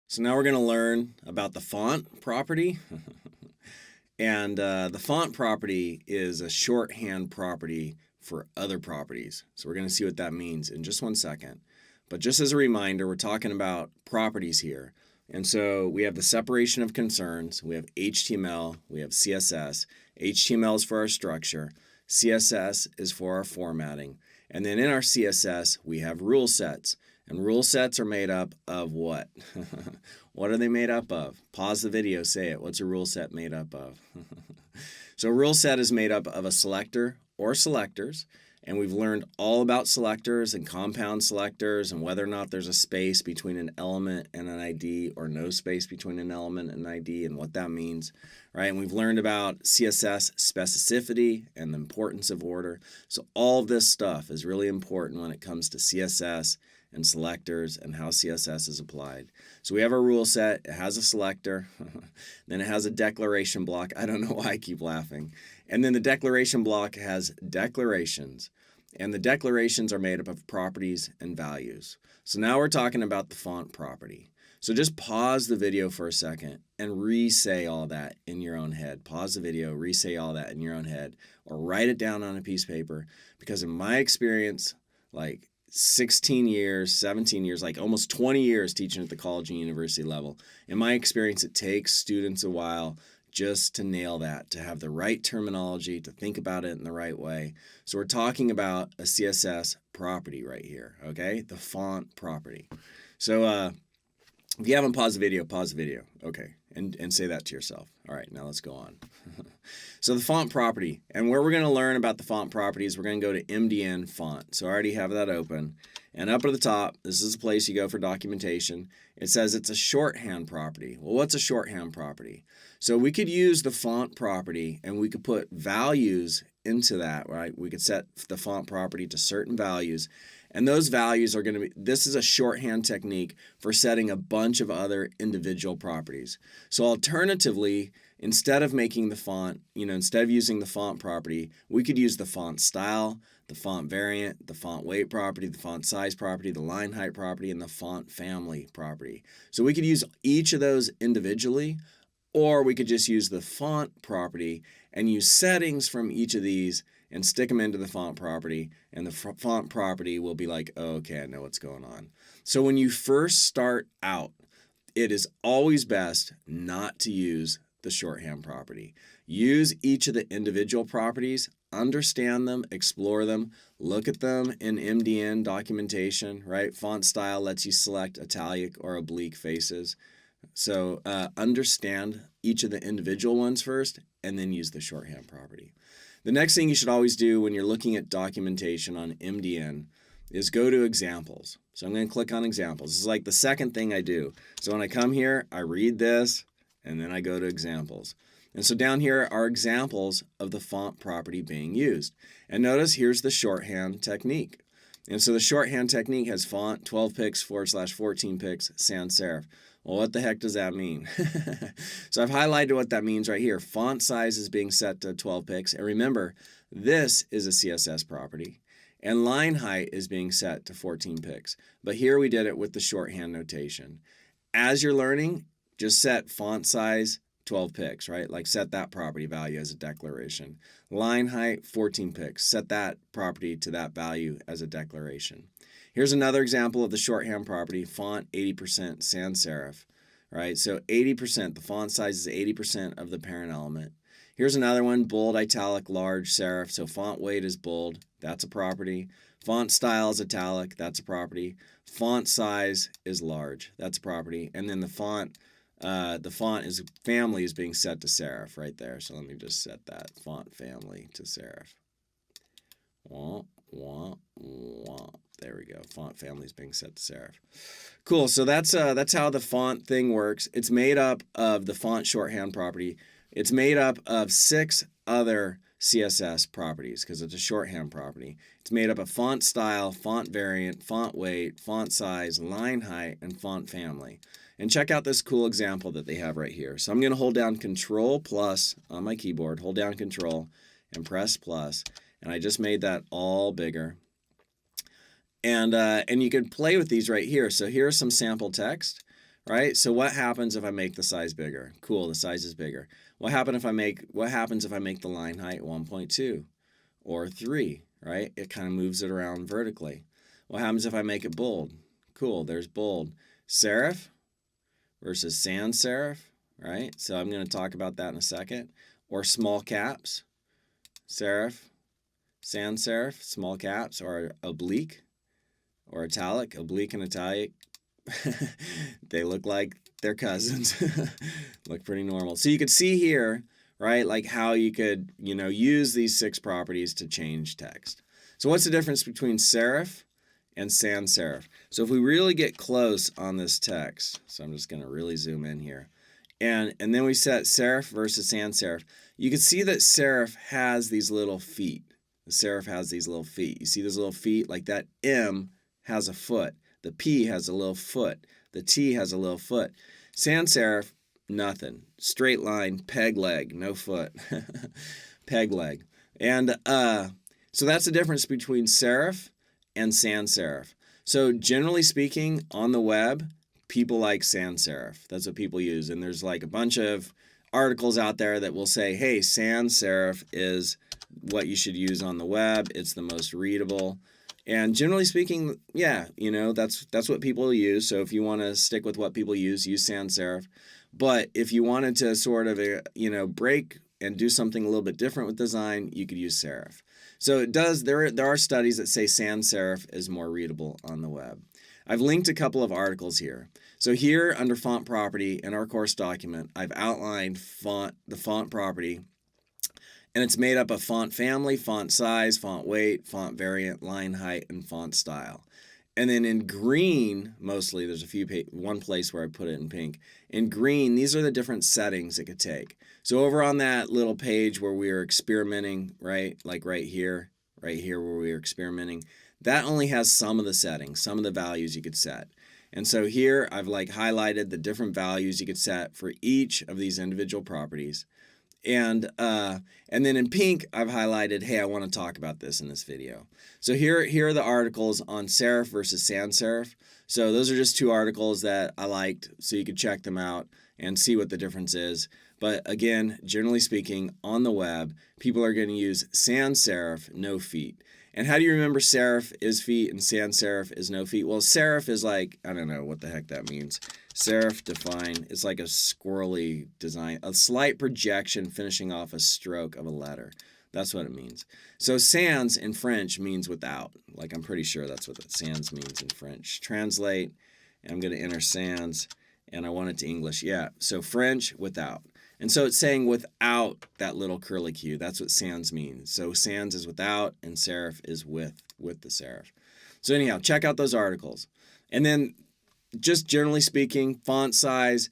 So now we're going to learn about the font property. And the font property is a shorthand property for other properties. So we're going to see what that means in just 1 second. But just as a reminder, we're talking about properties here. And so we have the separation of concerns. We have HTML. We have CSS. HTML is for our structure. CSS is for our formatting. And then in our CSS, we have rule sets. And rule sets are made up of what? What are they made up of? Pause the video, say it. What's a rule set made up of? So a rule set is made up of a selector or selectors. And we've learned all about selectors and compound selectors and whether or not there's a space between an element and an ID or no space between an element and an ID and what that means, right? And we've learned about CSS specificity and the importance of order. So all of this stuff is really important when it comes to CSS and selectors and how CSS is applied. So we have our rule set. It has a selector. Then it has a declaration block. I don't know why I keep laughing. And then the declaration block has declarations. And the declarations are made up of properties and values. So now we're talking about the font property. So just pause the video for a second and re-say all that in your own head. Pause the video, re-say all that in your own head, or write it down on a piece of paper. Because in my experience, like 16 years, 17 years, like almost 20 years teaching at the college and university level, in my experience, it takes students a while just to nail that, to have the right terminology, to think about it in the right way. So we're talking about a CSS property right here, okay? The font property. So if you haven't paused the video, pause the video, okay? And say that to yourself. All right, now let's go on. So the font property, and where we're going to learn about the font properties, we're going to go to MDN font. So I already have that open. And up at the top, this is a place you go for documentation. It says it's a shorthand property. Well, what's a shorthand property? So we could use the font property and we could put values into that, right? We could set the font property to certain values. And those values are going to be, this is a shorthand technique for setting a bunch of other individual properties. So alternatively, instead of making the font, instead of using the font property, we could use the font style, the font variant, the font weight property, the font size property, the line height property, and the font family property. So we could use each of those individually, or we could just use the font property and use settings from each of these and stick them into the font property, and the font property will be like, oh, okay, I know what's going on. So when you first start out, it is always best not to use the shorthand property. Use each of the individual properties, understand them, explore them, look at them in MDN documentation, right? Font style lets you select italic or oblique faces. So understand each of the individual ones first, and then use the shorthand property. The next thing you should always do when you're looking at documentation on MDN is go to examples. So I'm going to click on examples. This is like the second thing I do. So when I come here, I read this, and then I go to examples. And so down here are examples of the font property being used. And notice here's the shorthand technique. And so the shorthand technique has font 12 pix / 14 pix sans serif. Well, what the heck does that mean? So I've highlighted what that means right here. Font size is being set to 12 pix. And remember, this is a CSS property. And line height is being set to 14 pix. But here we did it with the shorthand notation. As you're learning, just set font size 12 pix, right? Like set that property value as a declaration. Line height 14 pix. Set that property to that value as a declaration. Here's another example of the shorthand property, font 80% sans serif, right? So 80%, the font size is 80% of the parent element. Here's another one, bold, italic, large, serif. So font weight is bold, that's a property. Font style is italic, that's a property. Font size is large, that's a property. And then the font is family is being set to serif right there. So let me just set that font family to serif. Wah, wah, wah. There we go. Font family is being set to serif. Cool. So that's how the font thing works. It's made up of the font shorthand property. It's made up of 6 other CSS properties because it's a shorthand property. It's made up of font style, font variant, font weight, font size, line height, and font family. And check out this cool example that they have right here. So I'm going to hold down Control plus on my keyboard, hold down Control and press plus, and I just made that all bigger. And you can play with these right here. So here's some sample text, right? So what happens if I make the size bigger? Cool, the size is bigger. What happens if I make the line height 1.2 or 3, right? It kind of moves it around vertically. What happens if I make it bold? Cool, there's bold. Serif versus sans serif, right? So I'm going to talk about that in a second. Or small caps, serif, sans serif, small caps, or oblique or italic. Oblique and italic, they look like they're cousins. Look pretty normal. So you could see here, right, like how you could, use these 6 properties to change text. So what's the difference between serif and sans serif? So if we really get close on this text, so I'm just going to really zoom in here, and then we set serif versus sans serif, you can see that serif has these little feet. The serif has these little feet. You see those little feet? Like that M has a foot. The P has a little foot. The T has a little foot. Sans serif, nothing. Straight line, peg leg, no foot. Peg leg. And so that's the difference between serif and sans serif. So generally speaking, on the web, people like sans serif. That's what people use. And there's like a bunch of articles out there that will say, hey, sans serif is what you should use on the web. It's the most readable. And generally speaking, yeah, that's what people use. So if you want to stick with what people use sans serif. But if you wanted to sort of, break and do something a little bit different with design, you could use serif. So it does. There are studies that say sans serif is more readable on the web. I've linked a couple of articles here. So here under font property in our course document, I've outlined the font property, and it's made up of font family, font size, font weight, font variant, line height, and font style. And then in green, mostly, there's one place where I put it in pink. In green, these are the different settings it could take. So over on that little page where we are experimenting, right, like right here where we are experimenting, that only has some of the settings, some of the values you could set. And so here I've highlighted the different values you could set for each of these individual properties. And then in pink, I've highlighted, hey, I want to talk about this in this video. So here are the articles on serif versus sans serif. So those are just 2 articles that I liked, so you could check them out and see what the difference is. But again, generally speaking, on the web, people are going to use sans serif, no feet. And how do you remember serif is feet and sans serif is no feet? Well, serif is like, I don't know what the heck that means. Serif define, it's like a squirrely design, a slight projection finishing off a stroke of a letter. That's what it means. So sans in French means without. Like I'm pretty sure that's what sans means in French. Translate, and I'm going to enter sans, and I want it to English. Yeah, so French, without. And so it's saying without that little curly Q. That's what sans means. So sans is without, and serif is with the serif. So anyhow, check out those articles. And then just generally speaking, font size,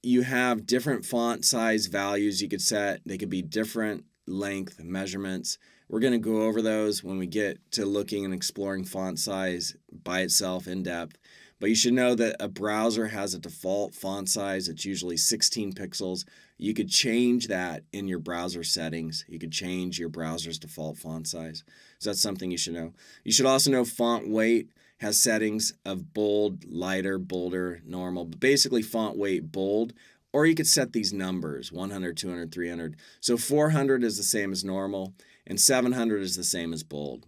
you have different font size values you could set. They could be different length measurements. We're going to go over those when we get to looking and exploring font size by itself in depth. But you should know that a browser has a default font size. It's usually 16 pixels. You could change that in your browser settings. You could change your browser's default font size. So that's something you should know. You should also know font weight has settings of bold, lighter, bolder, normal. But basically font weight bold. Or you could set these numbers, 100, 200, 300. So 400 is the same as normal, and 700 is the same as bold.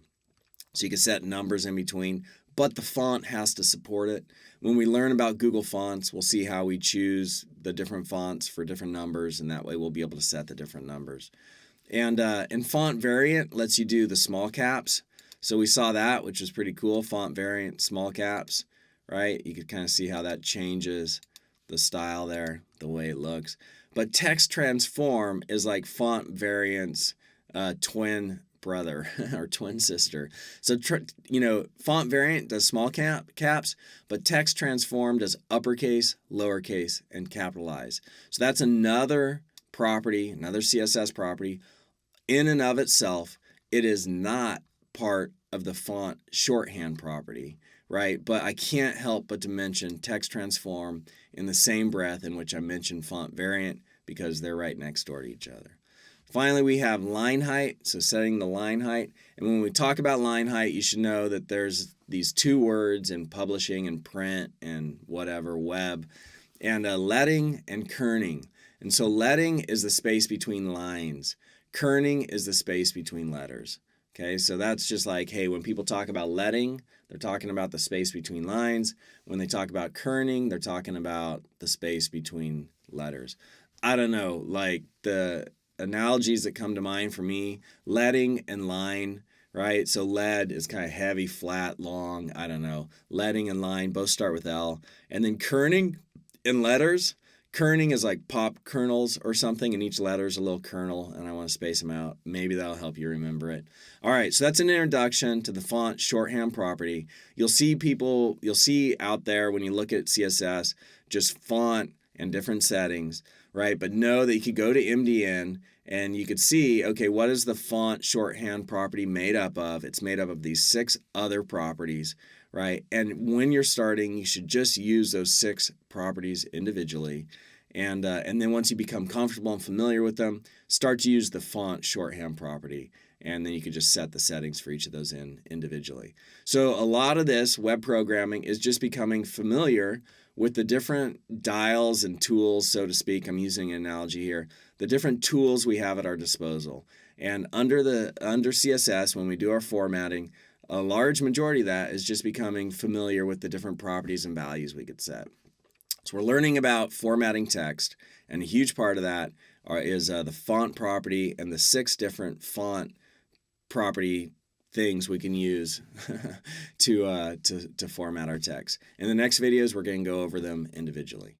So you can set numbers in between, but the font has to support it. When we learn about Google Fonts, we'll see how we choose the different fonts for different numbers, and that way we'll be able to set the different numbers. And font variant lets you do the small caps. So we saw that, which is pretty cool. Font variant, small caps, right? You could kind of see how that changes the style there, the way it looks. But text transform is like font variant's twin brother or twin sister. So, font variant does small caps, but text transform does uppercase, lowercase, and capitalize. So that's another property, another CSS property in and of itself. It is not part of the font shorthand property, right? But I can't help but to mention text transform in the same breath in which I mentioned font variant because they're right next door to each other. Finally, we have line height, so setting the line height. And when we talk about line height, you should know that there's these two words in publishing and print and whatever, web, and leading and kerning. And so leading is the space between lines. Kerning is the space between letters. Okay, so that's just like, hey, when people talk about leading, they're talking about the space between lines. When they talk about kerning, they're talking about the space between letters. I don't know, like the analogies that come to mind for me, leading and line, right? So lead is kind of heavy, flat, long, I don't know. Leading and line both start with L. And then kerning in letters, kerning is like pop kernels or something, and each letter is a little kernel, and I want to space them out. Maybe that'll help you remember it. All right, so that's an introduction to the font shorthand property. You'll see out there when you look at CSS, just font and different settings, right? But know that you could go to MDN and you could see, okay, what is the font shorthand property made up of? It's made up of these 6 other properties, right? And when you're starting, you should just use those 6 properties individually. And then once you become comfortable and familiar with them, start to use the font shorthand property. And then you can just set the settings for each of those individually. So a lot of this web programming is just becoming familiar with the different dials and tools, so to speak. I'm using an analogy here. The different tools we have at our disposal. And under CSS, when we do our formatting, a large majority of that is just becoming familiar with the different properties and values we could set. So we're learning about formatting text, and a huge part of that is the font property and the 6 different font property things we can use to format our text. In the next videos, we're going to go over them individually.